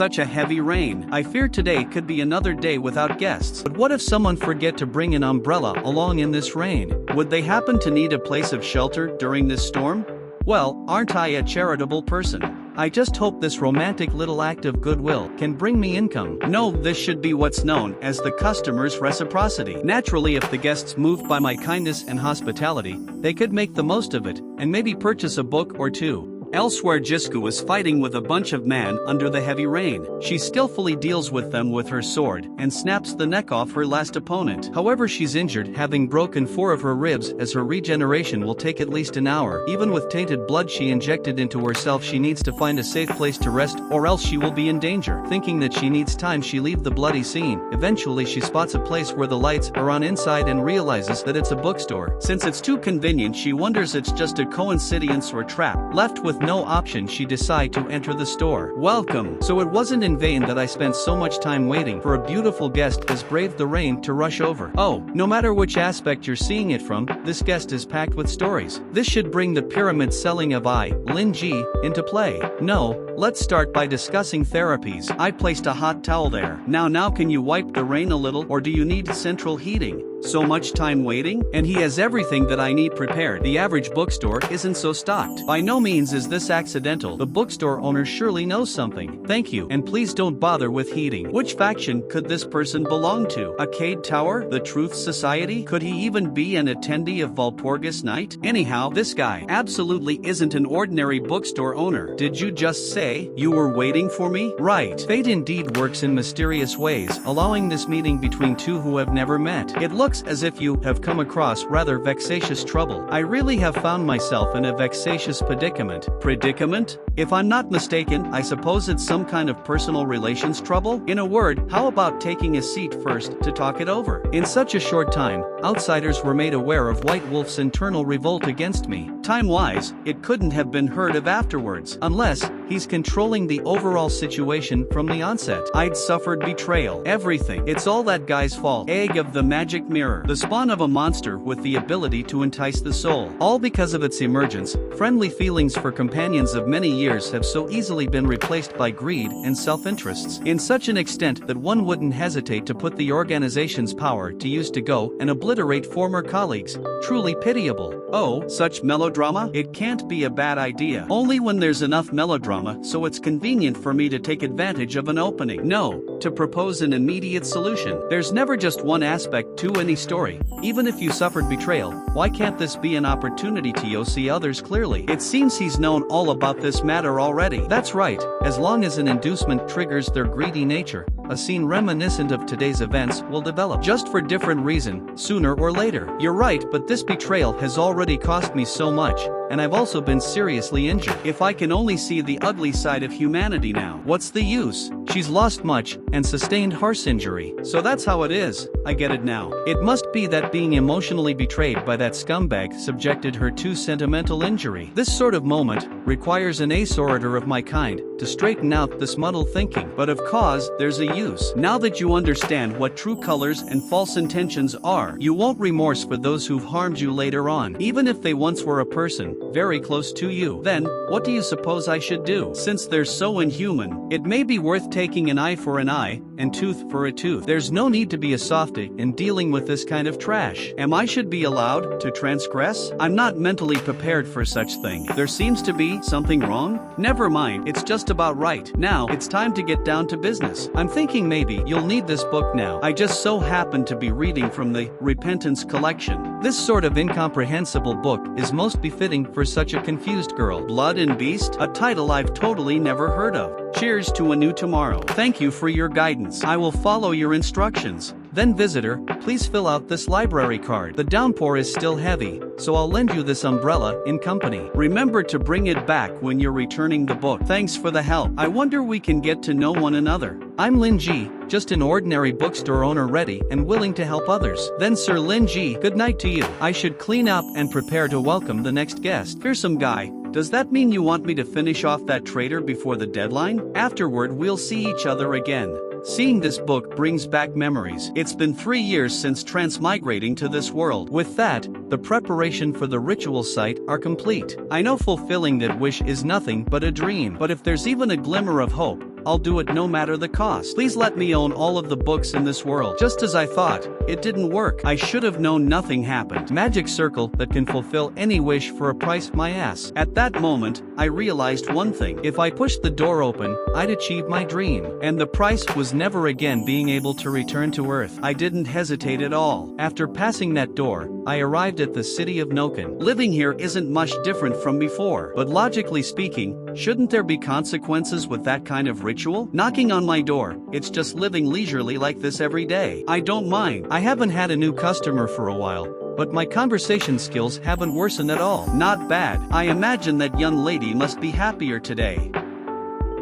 such a heavy rain. I fear today could be another day without guests. But what if someone forget to bring an umbrella along in this rain? Would they happen to need a place of shelter during this storm? Well, aren't I a charitable person? I just hope this romantic little act of goodwill can bring me income. No, this should be what's known as the customer's reciprocity. Naturally, if the guests moved by my kindness and hospitality, they could make the most of it, and maybe purchase a book or two. Elsewhere, Jiska was fighting with a bunch of men under the heavy rain. She skillfully deals with them with her sword and snaps the neck off her last opponent. However, she's injured, having broken 4 of her ribs, as her regeneration will take at least an hour. Even with tainted blood she injected into herself, she needs to find a safe place to rest or else she will be in danger. Thinking that she needs time, she leaves the bloody scene. Eventually she spots a place where the lights are on inside and realizes that it's a bookstore. Since it's too convenient, she wonders it's just a coincidence or trap. Left with no option, she decides to enter the store. Welcome. So it wasn't in vain that I spent so much time waiting for a beautiful guest as braved the rain to rush over. Oh, no matter which aspect you're seeing it from, this guest is packed with stories. This should bring the pyramid selling of Lin G into play. No, let's start by discussing therapies. I placed a hot towel there. Now can you wipe the rain a little, or do you need central heating? So much time waiting? And he has everything that I need prepared. The average bookstore isn't so stocked. By no means is this accidental. The bookstore owner surely knows something. Thank you, and please don't bother with heating. Which faction could this person belong to? A Cade Tower? The Truth Society? Could he even be an attendee of Walpurgis Night? Anyhow, this guy absolutely isn't an ordinary bookstore owner. Did you just say you were waiting for me? Right. Fate indeed works in mysterious ways, allowing this meeting between two who have never met. It looks as if you have come across rather vexatious trouble. I really have found myself in a vexatious predicament. Predicament? If I'm not mistaken, I suppose it's some kind of personal relations trouble? In a word, how about taking a seat first to talk it over? In such a short time, outsiders were made aware of White Wolf's internal revolt against me. Time-wise, it couldn't have been heard of afterwards, unless he's controlling the overall situation from the onset. I'd suffered betrayal. Everything. It's all that guy's fault. Egg of the magic mirror. The spawn of a monster with the ability to entice the soul. All because of its emergence. Friendly feelings for companions of many years have so easily been replaced by greed and self-interests, in such an extent that one wouldn't hesitate to put the organization's power to use to go and obliterate former colleagues. Truly pitiable. Oh, such melodrama? It can't be a bad idea. Only when there's enough melodrama so it's convenient for me to take advantage of an opening. No, to propose an immediate solution. There's never just one aspect to any story. Even if you suffered betrayal, why can't this be an opportunity to see others clearly? It seems he's known all about this matter already. That's right, as long as an inducement triggers their greedy nature, a scene reminiscent of today's events will develop, just for different reason, sooner or later. You're right, but this betrayal has already cost me so much, and I've also been seriously injured. If I can only see the ugly side of humanity now, what's the use? She's lost much, and sustained harsh injury. So that's how it is. I get it now. It must be that being emotionally betrayed by that scumbag subjected her to sentimental injury. This sort of moment requires an ace orator of my kind to straighten out this muddled thinking. But of course, there's a use. Now that you understand what true colors and false intentions are, you won't remorse for those who've harmed you later on, even if they once were a person very close to you. Then, what do you suppose I should do? Since they're so inhuman, it may be worth taking an eye for an eye, and tooth for a tooth. There's no need to be a softy in dealing with this kind of trash. I should be allowed to transgress? I'm not mentally prepared for such thing. There seems to be something wrong? Never mind, it's just about right. Now, it's time to get down to business. I'm thinking maybe you'll need this book now. I just so happen to be reading from the Repentance collection. This sort of incomprehensible book is most befitting for such a confused girl. Blood and Beast? A title I've totally never heard of. Cheers to a new tomorrow. Thank you for your guidance. I will follow your instructions. Then visitor, please fill out this library card. The downpour is still heavy, so I'll lend you this umbrella in company. Remember to bring it back when you're returning the book. Thanks for the help. I wonder we can get to know one another. I'm Lin G, just an ordinary bookstore owner ready and willing to help others. Then Sir Lin G, good night to you. I should clean up and prepare to welcome the next guest. Fearsome guy. Does that mean you want me to finish off that traitor before the deadline? Afterward we'll see each other again. Seeing this book brings back memories. It's been 3 years since transmigrating to this world. With that, the preparation for the ritual site are complete. I know fulfilling that wish is nothing but a dream, but if there's even a glimmer of hope, I'll do it no matter the cost. Please let me own all of the books in this world. Just as I thought, it didn't work. I should have known nothing happened. Magic circle that can fulfill any wish for a price my ass. At that moment, I realized one thing. If I pushed the door open, I'd achieve my dream. And the price was never again being able to return to Earth. I didn't hesitate at all. After passing that door, I arrived at the city of Noken. Living here isn't much different from before. But logically speaking, shouldn't there be consequences with that kind of ritual? Knocking on my door, it's just living leisurely like this every day. I don't mind. I haven't had a new customer for a while, but my conversation skills haven't worsened at all. Not bad. I imagine that young lady must be happier today.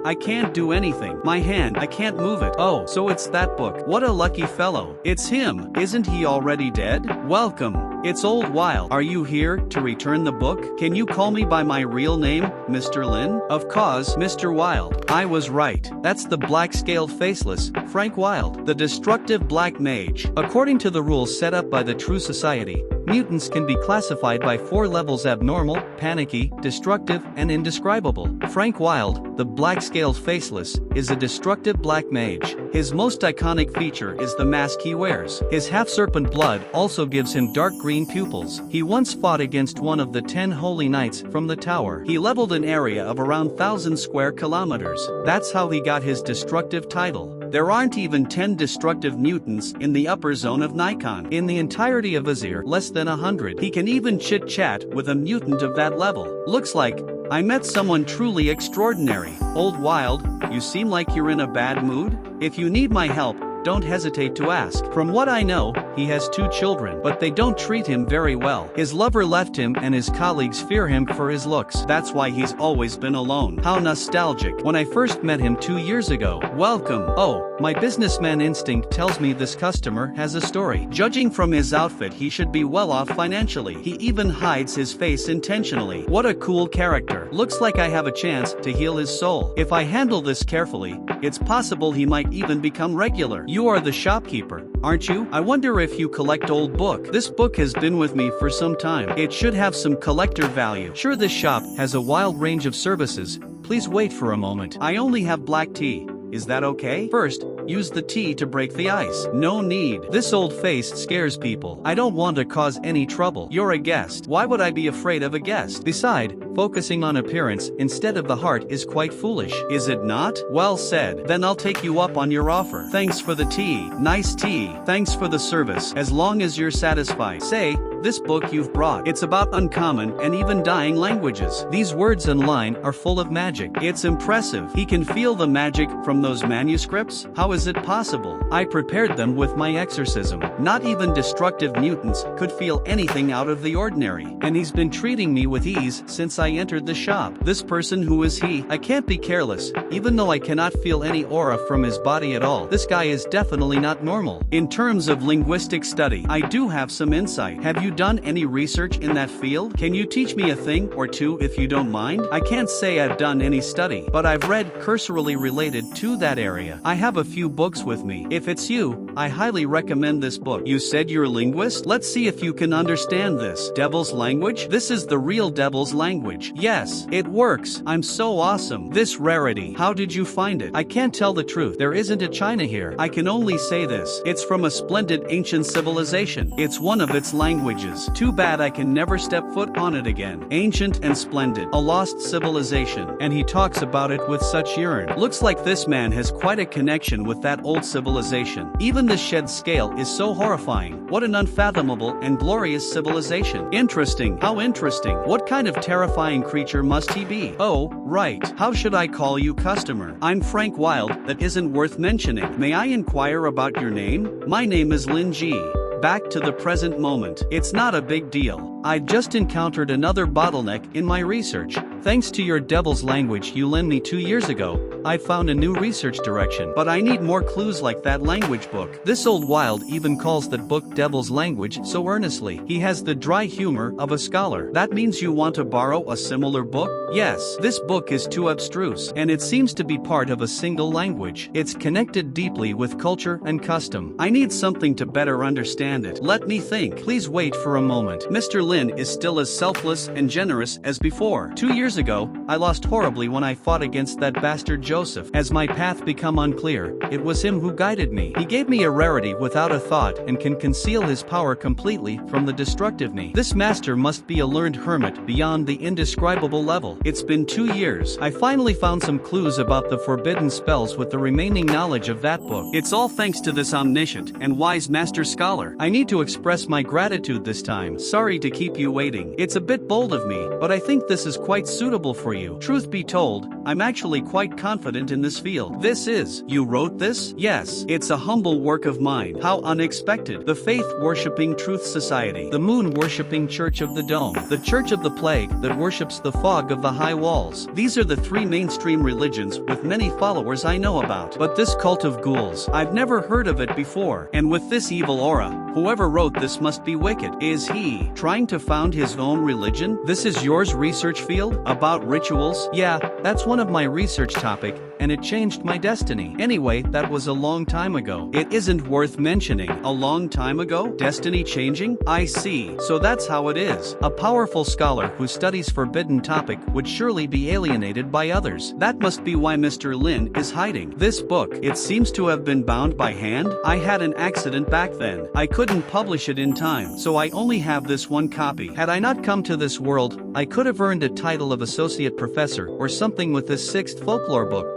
I can't do anything. My hand, I can't move it. Oh, so it's that book. What a lucky fellow. It's him. Isn't he already dead? Welcome. It's old Wild. Are you here to return the book? Can you call me by my real name, Mr. Lin? Of course, Mr. Wild. I was right. That's the black-scaled faceless, Frank Wild, the destructive black mage. According to the rules set up by the True Society, mutants can be classified by 4 levels: abnormal, panicky, destructive, and indescribable. Frank Wild, the black-scaled faceless, is a destructive black mage. His most iconic feature is the mask he wears. His half-serpent blood also gives him dark green pupils. He once fought against one of the 10 holy knights from the tower. He leveled an area of around 1,000 square kilometers. That's how he got his destructive title. There aren't even 10 destructive mutants in the upper zone of Nikon. In the entirety of Azir, less than 100. He can even chit-chat with a mutant of that level. Looks like I met someone truly extraordinary. Old Wild, you seem like you're in a bad mood? If you need my help, don't hesitate to ask. From what I know, he has 2 children, but they don't treat him very well. His lover left him and his colleagues fear him for his looks. That's why he's always been alone. How nostalgic. When I first met him 2 years ago. Welcome. Oh, my businessman instinct tells me this customer has a story. Judging from his outfit, he should be well off financially. He even hides his face intentionally. What a cool character. Looks like I have a chance to heal his soul. If I handle this carefully, it's possible he might even become regular. You are the shopkeeper, aren't you? I wonder if you collect old book. This book has been with me for some time. It should have some collector value. Sure, this shop has a wide range of services. Please wait for a moment. I only have black tea. Is that okay? First, use the tea to break the ice. No need. This old face scares people. I don't want to cause any trouble. You're a guest. Why would I be afraid of a guest? Besides, focusing on appearance instead of the heart is quite foolish. Is it not? Well said. Then I'll take you up on your offer. Thanks for the tea. Nice tea. Thanks for the service. As long as you're satisfied. Say, this book you've brought. It's about uncommon and even dying languages. These words and line are full of magic. It's impressive. He can feel the magic from those manuscripts? How is it possible? I prepared them with my exorcism. Not even destructive mutants could feel anything out of the ordinary. And he's been treating me with ease since I entered the shop. This person, who is he? I can't be careless. Even though I cannot feel any aura from his body at all, this guy is definitely not normal. In terms of linguistic study, I do have some insight. Have you done any research in that field? Can you teach me a thing or two if you don't mind? I can't say I've done any study, but I've read cursorily related to that area. I have a few books with me. If it's you, I highly recommend this book. You said you're a linguist? Let's see if you can understand this. Devil's language? This is the real devil's language. Yes, it works. I'm so awesome. This rarity. How did you find it? I can't tell the truth. There isn't a China here. I can only say this. It's from a splendid ancient civilization. It's one of its languages. Too bad I can never step foot on it again. Ancient and splendid. A lost civilization. And he talks about it with such yearn. Looks like this man has quite a connection with that old civilization. Even the shed scale is so horrifying. What an unfathomable and glorious civilization. Interesting. How interesting. What kind of terrifying creature must he be? Oh, right. How should I call you, customer? I'm Frank Wild. That isn't worth mentioning. May I inquire about your name? My name is Lin G. Back to the present moment. It's not a big deal. I just encountered another bottleneck in my research. Thanks to your devil's language you lent me 2 years ago, I found a new research direction. But I need more clues like that language book. This old Wild even calls that book Devil's Language so earnestly. He has the dry humor of a scholar. That means you want to borrow a similar book? Yes. This book is too abstruse, and it seems to be part of a single language. It's connected deeply with culture and custom. I need something to better understand it. Let me think. Please wait for a moment. Mr. Lin is still as selfless and generous as before. 2 years years ago, I lost horribly when I fought against that bastard Joseph. As my path become unclear, it was him who guided me. He gave me a rarity without a thought and can conceal his power completely from the destructive me. This master must be a learned hermit beyond the indescribable level. It's been 2 years. I finally found some clues about the forbidden spells with the remaining knowledge of that book. It's all thanks to this omniscient and wise master scholar. I need to express my gratitude this time. Sorry to keep you waiting. It's a bit bold of me, but I think this is quite suitable for you. Truth be told, I'm actually quite confident in this field. You wrote this? Yes. It's a humble work of mine. How unexpected. The faith-worshipping Truth Society. The moon-worshipping Church of the Dome. The Church of the Plague that worships the fog of the high walls. These are the 3 mainstream religions with many followers I know about. But this cult of ghouls, I've never heard of it before. And with this evil aura, whoever wrote this must be wicked. Is he trying to found his own religion? This is yours research field? About rituals? Yeah, that's one of my research topic, and it changed my destiny. Anyway, that was a long time ago. It isn't worth mentioning. A long time ago? Destiny changing? I see. So that's how it is. A powerful scholar who studies forbidden topic would surely be alienated by others. That must be why Mr. Lin is hiding this book. It seems to have been bound by hand. I had an accident back then. I couldn't publish it in time, so I only have this one copy. Had I not come to this world, I could have earned a title of associate professor or something with this 6th folklore book.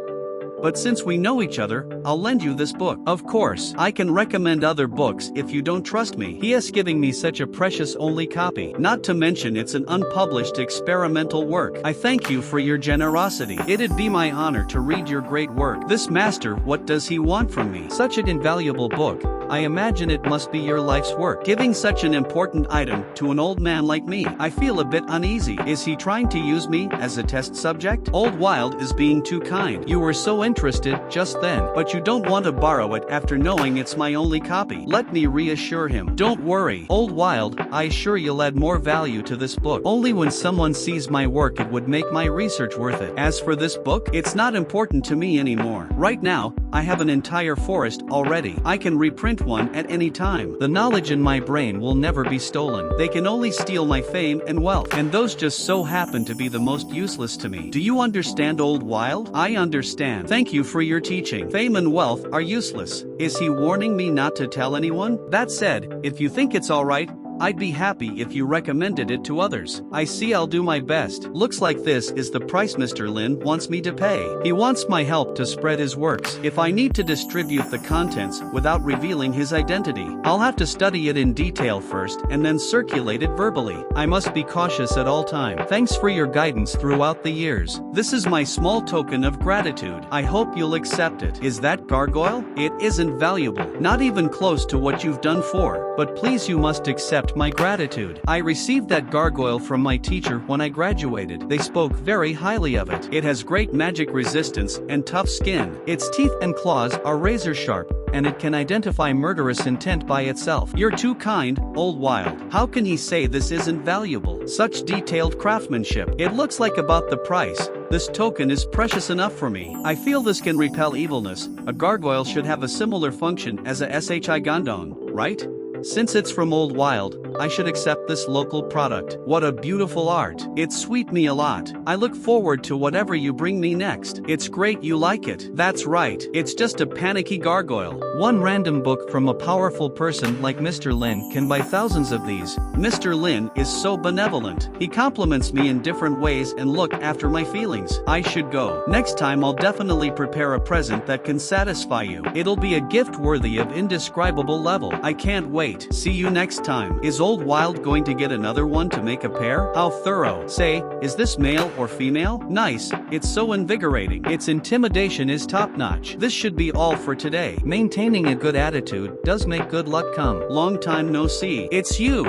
But since we know each other, I'll lend you this book. Of course, I can recommend other books if you don't trust me. He is giving me such a precious only copy. Not to mention it's an unpublished experimental work. I thank you for your generosity. It'd be my honor to read your great work. This master, what does he want from me? Such an invaluable book. I imagine it must be your life's work. Giving such an important item to an old man like me, I feel a bit uneasy. Is he trying to use me as a test subject? Old Wild is being too kind. You were so interested just then, but you don't want to borrow it after knowing it's my only copy. Let me reassure him. Don't worry, Old Wild, I assure you'll add more value to this book. Only when someone sees my work it would make my research worth it. As for this book, it's not important to me anymore. Right now, I have an entire forest already. I can reprint one at any time. The knowledge in my brain will never be stolen. They can only steal my fame and wealth, and those just so happen to be the most useless to me. Do you understand, Old Wild? I understand. Thank you for your teaching. Fame and wealth are useless. Is he warning me not to tell anyone? That said, if you think it's alright, I'd be happy if you recommended it to others. I see, I'll do my best. Looks like this is the price Mr. Lin wants me to pay. He wants my help to spread his works. If I need to distribute the contents without revealing his identity, I'll have to study it in detail first and then circulate it verbally. I must be cautious at all time. Thanks for your guidance throughout the years. This is my small token of gratitude. I hope you'll accept it. Is that gargoyle? It isn't valuable. Not even close to what you've done for, but please you must accept my gratitude. I received that gargoyle from my teacher when I graduated. They spoke very highly of it. It has great magic resistance and tough skin. Its teeth and claws are razor sharp, and it can identify murderous intent by itself. You're too kind, Old Wild. How can he say this isn't valuable? Such detailed craftsmanship. It looks like about the price. This token is precious enough for me. I feel this can repel evilness. A gargoyle should have a similar function as a shi gandon, right? Since it's from Old Wild, I should accept this local product. What a beautiful art. It's sweet me a lot. I look forward to whatever you bring me next. It's great you like it. That's right. It's just a panicky gargoyle. One random book from a powerful person like Mr. Lin can buy thousands of these. Mr. Lin is so benevolent. He compliments me in different ways and look after my feelings. I should go. Next time I'll definitely prepare a present that can satisfy you. It'll be a gift worthy of indescribable level. I can't wait. See you next time. Is Old Wild going to get another one to make a pair? How thorough. Say, is this male or female? Nice. It's so invigorating. Its intimidation is top-notch. This should be all for today. Maintaining a good attitude does make good luck come. Long time no see. It's you.